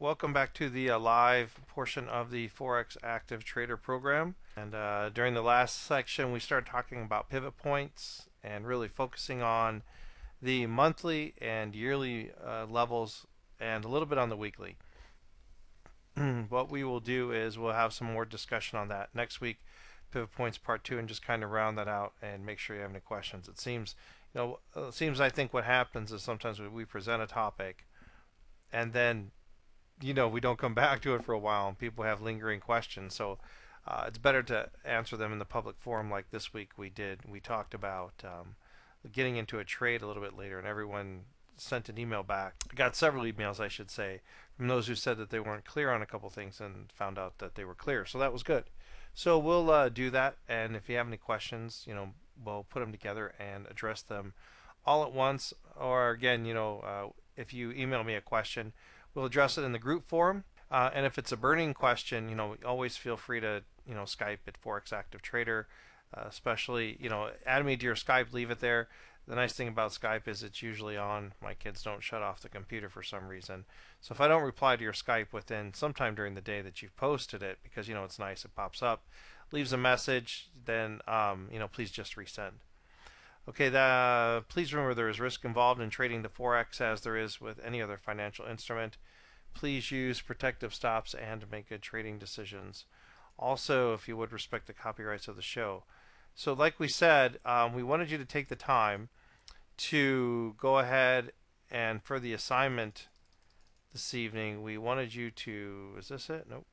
welcome back to the live portion of the Forex Active Trader program. And during the last section, we started talking about pivot points and really focusing on the monthly and yearly levels and a little bit on the weekly. What we will do is we'll have some more discussion on that next week, pivot points part 2, and just kind of round that out and make sure you have any questions. It seems, I think what happens is sometimes we present a topic and then we don't come back to it for a while and people have lingering questions. So it's better to answer them in the public forum like this week we did. We talked about getting into a trade a little bit later, and everyone sent an email back. I got several emails, I should say, from those who said that they weren't clear on a couple things and found out that they were clear. So that was good. So we'll do that, and if you have any questions, we'll put them together and address them all at once. Or again, if you email me a question, we'll address it in the group forum. And if it's a burning question, always feel free to, Skype at Forex Active Trader. Especially, add me to your Skype, leave it there. The nice thing about Skype is it's usually on. My kids don't shut off the computer for some reason. So if I don't reply to your Skype within sometime during the day that you've posted it, because, it's nice, it pops up, leaves a message, then, please just resend. Okay, please remember there is risk involved in trading the Forex as there is with any other financial instrument. Please use protective stops and make good trading decisions. Also, if you would, respect the copyrights of the show. So like we said, we wanted you to take the time to go ahead and for the assignment this evening, we wanted you to, is this it? Nope.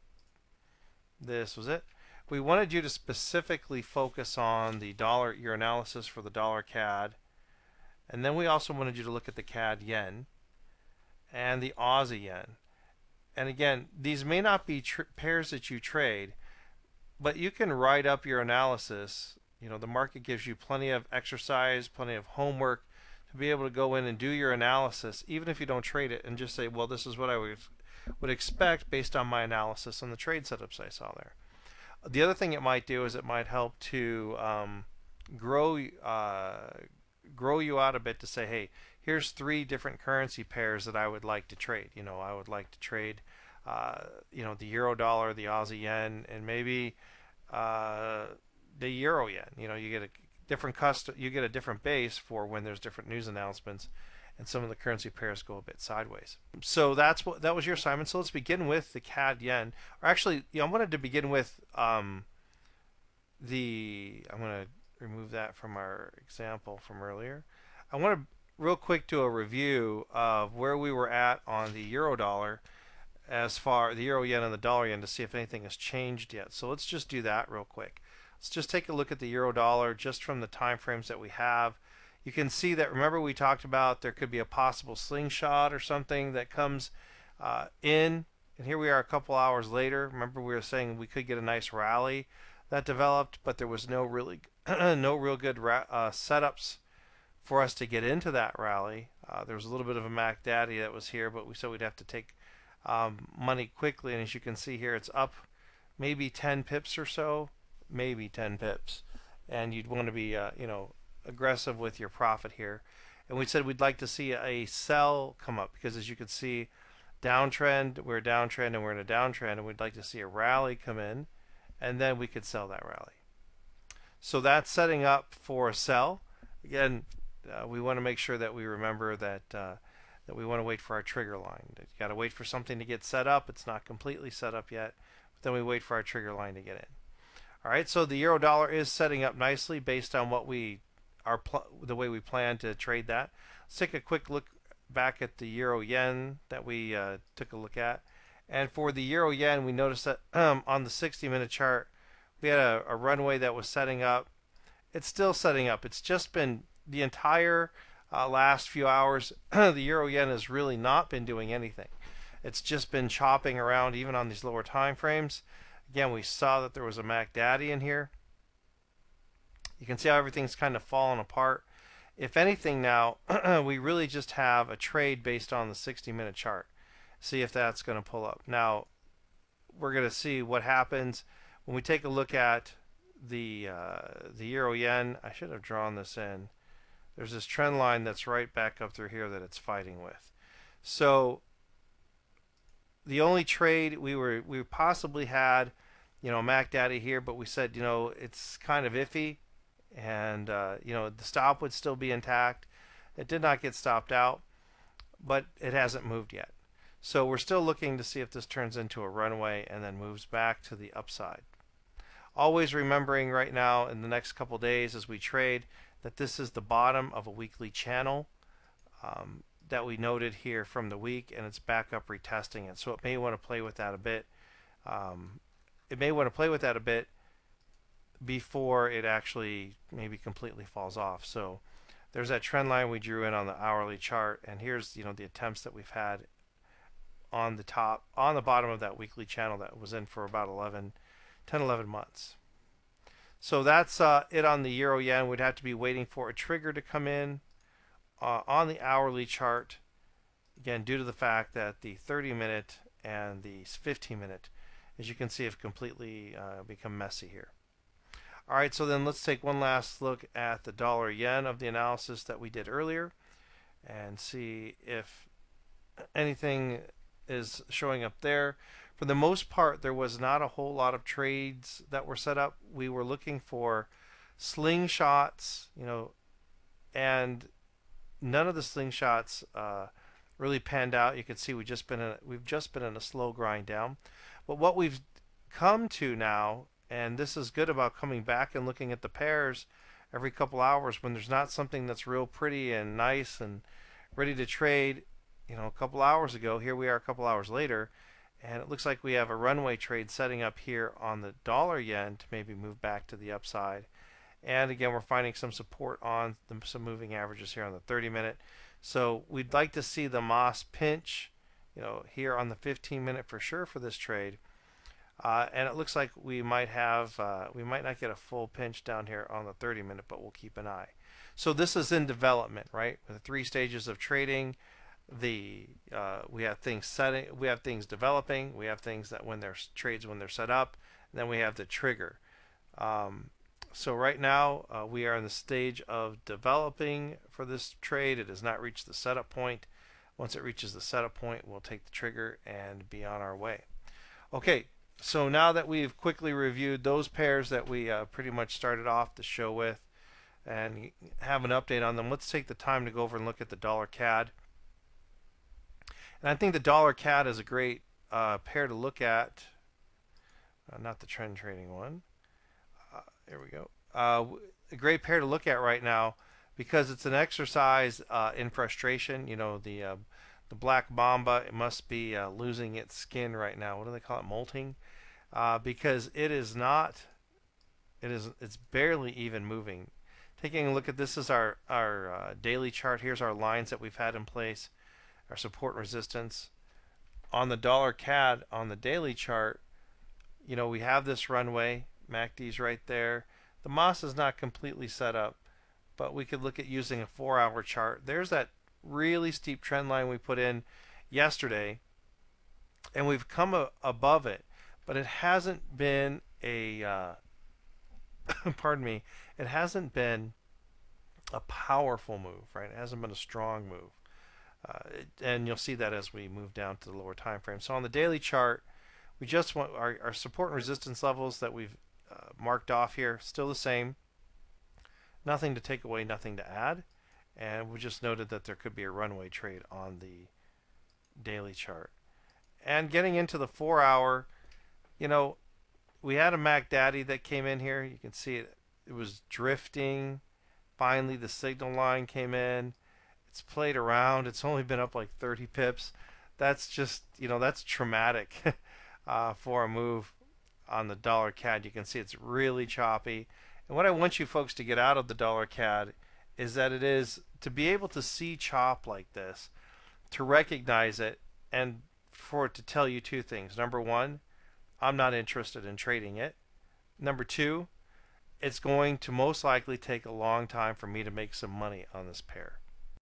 This was it. We wanted you to specifically focus on the dollar, your analysis for the dollar CAD, and then we also wanted you to look at the CAD yen and the Aussie yen. And again, these may not be pairs that you trade, but you can write up your analysis. The market gives you plenty of exercise, plenty of homework to be able to go in and do your analysis, even if you don't trade it, and just say, well, this is what I would expect based on my analysis and the trade setups I saw there. The other thing it might do is it might help to grow you out a bit to say, hey, here's 3 different currency pairs that I would like to trade. I would like to trade, the euro dollar, the Aussie yen, and maybe the euro yen. You get a different you get a different base for when there's different news announcements, and some of the currency pairs go a bit sideways. So that was your assignment. So let's begin with the CAD yen. Or actually, I wanted to begin with I'm going to remove that from our example from earlier. I want to real quick do a review of where we were at on the euro dollar, as far the euro yen and the dollar yen, to see if anything has changed yet. So let's just do that real quick. Let's just take a look at the euro dollar just from the time frames that we have. You can see that, remember we talked about there could be a possible slingshot or something that comes in, and here we are a couple hours later. Remember we were saying we could get a nice rally that developed, but there was no real good setups for us to get into that rally. There was a little bit of a Mac Daddy that was here, but we said we'd have to take money quickly, and as you can see here, it's up maybe 10 pips or so, maybe 10 pips, and you'd want to be aggressive with your profit here. And we said we'd like to see a sell come up, because as you can see, downtrend, we're a downtrend and we're in a downtrend, and we'd like to see a rally come in, and then we could sell that rally. So that's setting up for a sell. Again, we want to make sure that we remember that that we want to wait for our trigger line. You got to wait for something to get set up. It's not completely set up yet, but then we wait for our trigger line to get in. All right, so the euro dollar is setting up nicely based on what the way we plan to trade that. Let's take a quick look back at the euro yen that we took a look at. And for the euro yen, we noticed that on the 60-minute chart, we had a runway that was setting up. It's still setting up. It's just been the entire last few hours, the euro yen has really not been doing anything. It's just been chopping around even on these lower time frames. Again, we saw that there was a Mac Daddy in here. You can see how everything's kind of fallen apart. If anything now, we really just have a trade based on the 60-minute chart. See if that's going to pull up. Now, we're going to see what happens when we take a look at the euro yen. I should have drawn this in. There's this trend line that's right back up through here that it's fighting with. So the only trade we possibly had, Mac Daddy here, but we said, it's kind of iffy, and the stop would still be intact. It did not get stopped out, but it hasn't moved yet. So we're still looking to see if this turns into a runway and then moves back to the upside. Always remembering right now in the next couple days as we trade that this is the bottom of a weekly channel that we noted here from the week, and it's back up retesting it. So it may want to play with that a bit. Before it actually maybe completely falls off. So there's that trend line we drew in on the hourly chart, and here's the attempts that we've had on the bottom of that weekly channel that was in for about 10 11 months. So that's it on the euro yen. We'd have to be waiting for a trigger to come in on the hourly chart, again due to the fact that the 30-minute and the 15-minute, as you can see, have completely become messy here. Alright, so then let's take one last look at the dollar yen of the analysis that we did earlier and see if anything is showing up there. For the most part, there was not a whole lot of trades that were set up. We were looking for slingshots, and none of the slingshots really panned out. You can see we've just been in a slow grind down. But what we've come to now, and this is good about coming back and looking at the pairs every couple hours when there's not something that's real pretty and nice and ready to trade. A couple hours ago, here we are a couple hours later, and it looks like we have a runway trade setting up here on the dollar yen to maybe move back to the upside. And again, we're finding some support on some moving averages here on the 30-minute. So we'd like to see the Moss pinch, here on the 15-minute for sure for this trade. And it looks like we might not get a full pinch down here on the 30-minute, but we'll keep an eye. So this is in development, right? With the 3 stages of trading. We have things developing, we have things that when they're set up, and then we have the trigger. So right now we are in the stage of developing for this trade. It has not reached the setup point. Once it reaches the setup point, we'll take the trigger and be on our way. Okay, so now that we've quickly reviewed those pairs that we pretty much started off the show with and have an update on them, let's take the time to go over and look at the dollar CAD. And I think the dollar CAD is a great pair to look at. Not the trend trading one. There we go. A great pair to look at right now because it's an exercise in frustration. The black mamba, it must be losing its skin right now. What do they call it? Molting. Because it's barely even moving. Taking a look at this is our daily chart. Here's our lines that we've had in place. Our support and resistance. On the dollar CAD on the daily chart, we have this runway. MACD's right there. The Moss is not completely set up, but we could look at using a 4-hour chart. There's that really steep trend line we put in yesterday, and we've come above it, but it hasn't been a pardon me, it hasn't been a powerful move, right? It hasn't been a strong move. And you'll see that as we move down to the lower time frame. So on the daily chart, we just want our support and resistance levels that we've marked off here, still the same. Nothing to take away, nothing to add. And we just noted that there could be a runway trade on the daily chart. And getting into the 4-hour, we had a Mac Daddy that came in here. You can see it was drifting. Finally, the signal line came in. It's played around. It's only been up like 30 pips. That's just, that's traumatic for a move on the dollar CAD. You can see it's really choppy. And what I want you folks to get out of the dollar CAD is that it is to be able to see chop like this, to recognize it, and for it to tell you 2 things. Number 1, I'm not interested in trading it. Number 2, it's going to most likely take a long time for me to make some money on this pair.